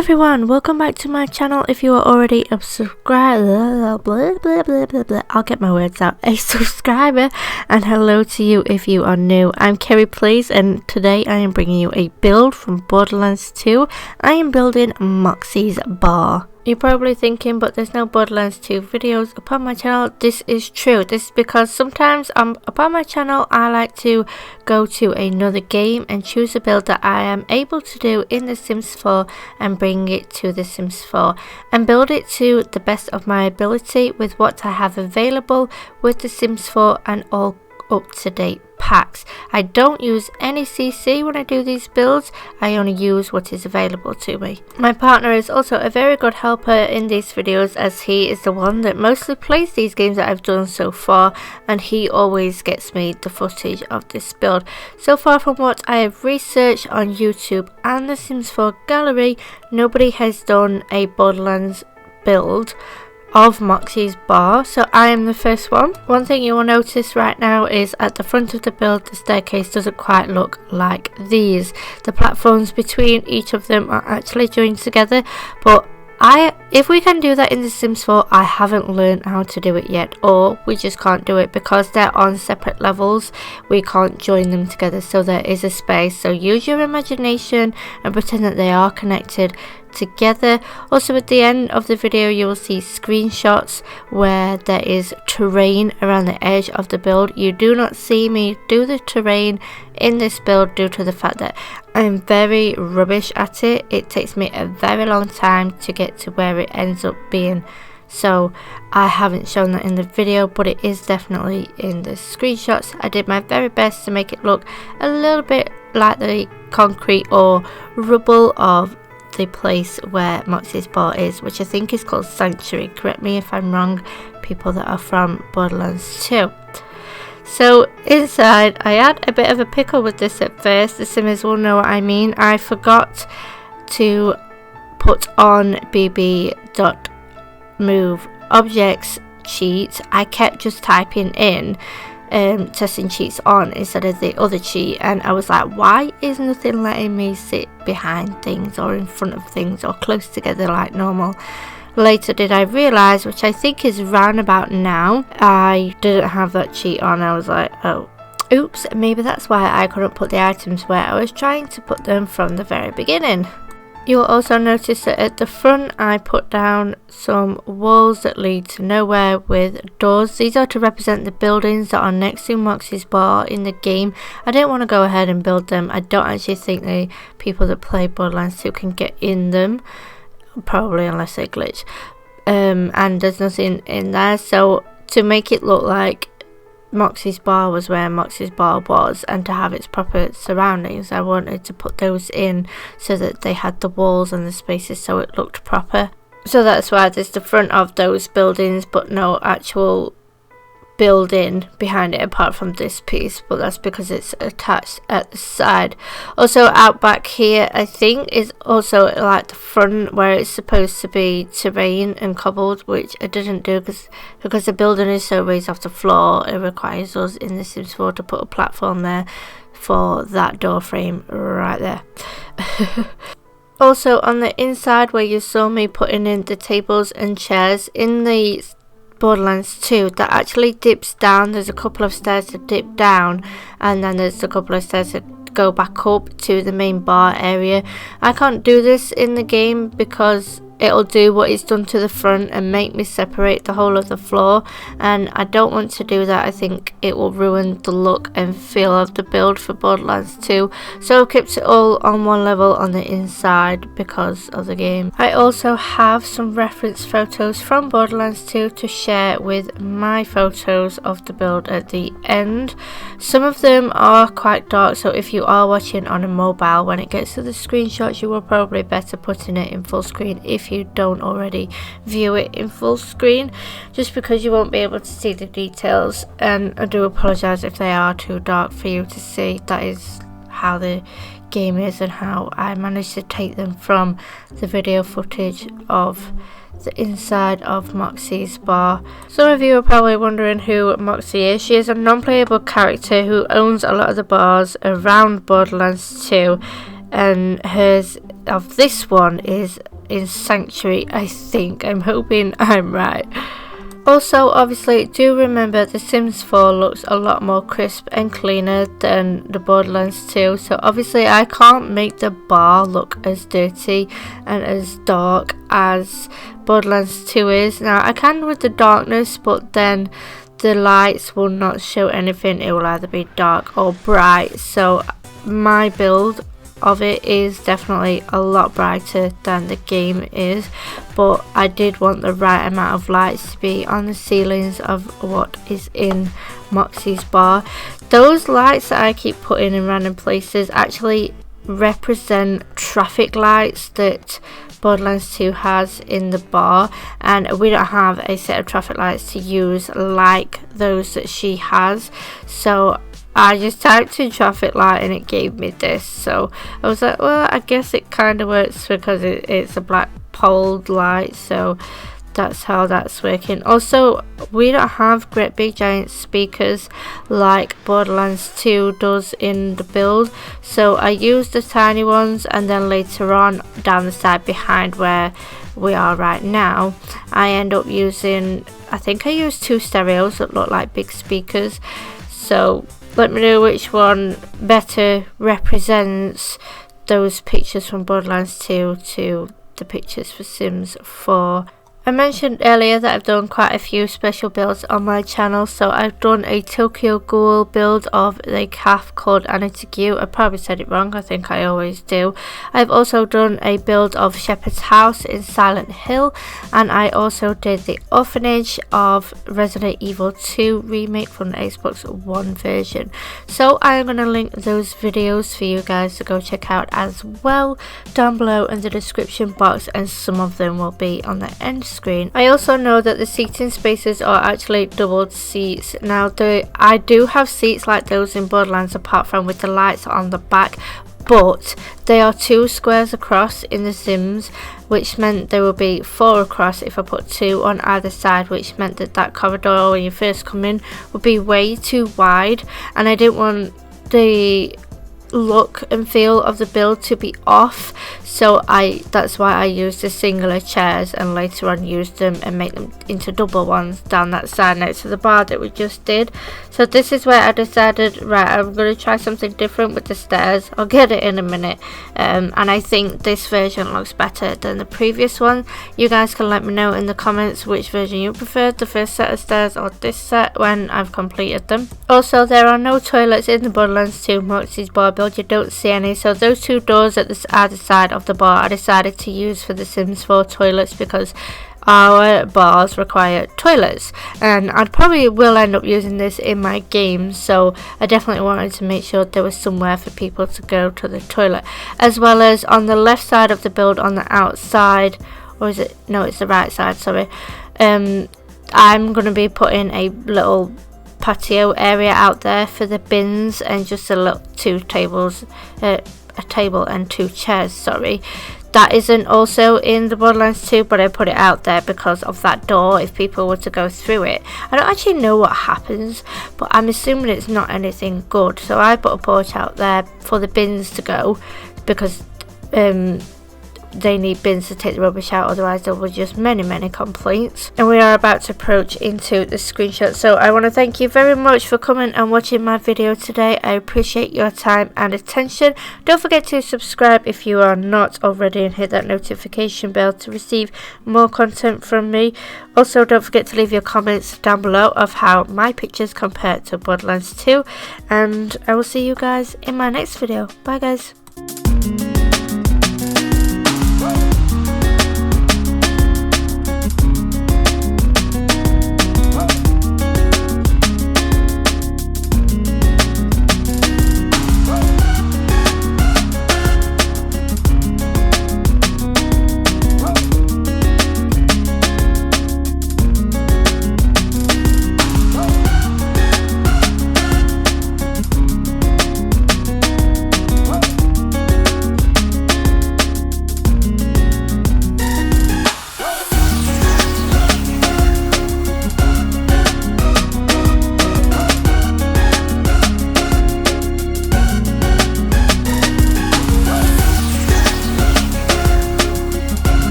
everyone, welcome back to my channel. If you are already a subscriber, I'll get my words out, a subscriber, and hello to you if you are new. I'm KerryPlays and today I am bringing you a build from Borderlands 2. I am building Moxxxis bar. You're probably thinking, but there's no Borderlands 2 videos upon my channel. This is true. This is because sometimes upon my channel I like to go to another game and choose a build that I am able to do in The Sims 4 and bring it to The Sims 4 and build it to the best of my ability with what I have available with The Sims 4 and all up-to-date packs. I don't use any CC when I do these builds. I only use what is available to me. My partner is also a very good helper in these videos, as he is the one that mostly plays these games that I've done so far, and he always gets me the footage of this build. So far, from what I have researched on YouTube and the Sims 4 gallery, nobody has done a Borderlands build of Moxxxis bar, so I am the first one. One thing you will notice right now is at the front of the build the staircase doesn't quite look like these. The platforms between each of them are actually joined together, but if we can do that in The Sims 4, I haven't learned how to do it yet, or we just can't do it because they're on separate levels. We can't join them together, so there is a space. So use your imagination and pretend that they are connected together. Also, at the end of the video you will see screenshots where there is terrain around the edge of the build. You do not see me do the terrain in this build due to the fact that I'm very rubbish at it. It takes me a very long time to get to where it ends up being, so I haven't shown that in the video, but it is definitely in the screenshots. I did my very best to make it look a little bit like the concrete or rubble of the place where Moxxxis bar is, which I think is called Sanctuary. Correct me if I'm wrong, people that are from Borderlands 2. So inside I had a bit of a pickle with this at first. The Simmers will know what I mean. I forgot to put on bb.move objects cheat. I kept just typing in testing cheats on instead of the other cheat, and I was like, why is nothing letting me sit behind things or in front of things or close together like normal? Later did I realise, which I think is round about now, I didn't have that cheat on. I was like, oh oops, maybe that's why I couldn't put the items where I was trying to put them from the very beginning. You'll also notice that at the front I put down some walls that lead to nowhere with doors. These are to represent the buildings that are next to Moxxxis bar in the game. I didn't want to go ahead and build them. I don't actually think the people that play Borderlands 2 can get in them, probably unless they glitch, and there's nothing in there, so to make it look like Moxxxis bar was where Moxxxis bar was and to have its proper surroundings, I wanted to put those in so that they had the walls and the spaces so it looked proper. So that's why there's the front of those buildings but no actual building behind it apart from this piece, but that's because it's attached at the side. Also out back here I think is also like the front where it's supposed to be terrain and cobbled, which I didn't do because the building is so raised off the floor. It requires us in The Sims 4 to put a platform there for that door frame right there. Also on the inside where you saw me putting in the tables and chairs in the Borderlands 2, that actually dips down. There's a couple of stairs to dip down and then there's a couple of stairs to go back up to the main bar area. I can't do this in the game because it'll do what it's done to the front and make me separate the whole of the floor, and I don't want to do that. I think it will ruin the look and feel of the build for Borderlands 2, so I've kept it all on one level on the inside because of the game. I also have some reference photos from Borderlands 2 to share with my photos of the build at the end. Some of them are quite dark, so if you are watching on a mobile, when it gets to the screenshots you will probably better putting it in full screen if you don't already view it in full screen, just because you won't be able to see the details, and I do apologise if they are too dark for you to see. That is how the game is and how I managed to take them from the video footage of the inside of Moxxxis bar. Some of you are probably wondering who Moxxxi is. She is a non-playable character who owns a lot of the bars around Borderlands 2, and hers of this one is in Sanctuary, I think. I'm hoping I'm right. Also, obviously, do remember The Sims 4 looks a lot more crisp and cleaner than the Borderlands 2. So obviously I can't make the bar look as dirty and as dark as Borderlands 2 is. Now I can with the darkness, but then the lights will not show anything. It will either be dark or bright. So my build of it is definitely a lot brighter than the game is, but I did want the right amount of lights to be on the ceilings of what is in Moxxxis bar. Those lights that I keep putting in random places actually represent traffic lights that Borderlands 2 has in the bar, and we don't have a set of traffic lights to use like those that she has. So I just typed in traffic light and it gave me this, so I was like, well, I guess it kind of works because it's a black poled light, so that's how that's working. Also, we don't have great big giant speakers like Borderlands 2 does in the build, so I used the tiny ones, and then later on down the side behind where we are right now, I end up using, I think I used 2 stereos that look like big speakers. So let me know which one better represents those pictures from Borderlands 2 to the pictures for Sims 4. I mentioned earlier that I've done quite a few special builds on my channel, so I've done a Tokyo Ghoul build of the calf called Anatigue. I probably said it wrong, I think I always do. I've also done a build of Shepherd's House in Silent Hill, and I also did the orphanage of Resident Evil 2 remake from the Xbox One version. So I'm going to link those videos for you guys to go check out as well down below in the description box, and some of them will be on the end screen. I also know that the seating spaces are actually doubled seats. Now I do have seats like those in Borderlands, apart from with the lights on the back, but they are 2 squares across in The Sims, which meant there will be 4 across if I put 2 on either side, which meant that that corridor when you first come in would be way too wide, and I didn't want the look and feel of the build to be off, so that's why I used the singular chairs and later on used them and make them into double ones down that side next to the bar that we just did. So this is where I decided, right, I'm going to try something different with the stairs. I'll get it in a minute, and I think this version looks better than the previous one. You guys can let me know in the comments which version you preferred, the first set of stairs or this set, when I've completed them. Also, there are no toilets in the Borderlands 2 Moxxxis bar build. You don't see any, so those 2 doors at the either side of the bar I decided to use for the Sims 4 toilets because our bars require toilets, and I probably will end up using this in my game, so I definitely wanted to make sure there was somewhere for people to go to the toilet. As well as on the left side of the build on the outside, or is it, no, it's the right side, sorry, I'm going to be putting a little patio area out there for the bins, and just a little 2 tables, a table and 2 chairs, sorry. That isn't also in the Borderlands 2, but I put it out there because of that door if people were to go through it. I don't actually know what happens, but I'm assuming it's not anything good, so I put a porch out there for the bins to go, because they need bins to take the rubbish out, otherwise there will be just many complaints. And we are about to approach into the screenshot, so I want to thank you very much for coming and watching my video today. I appreciate your time and attention. Don't forget to subscribe if you are not already, and hit that notification bell to receive more content from me. Also, don't forget to leave your comments down below of how my pictures compare to Borderlands 2, and I will see you guys in my next video. Bye guys.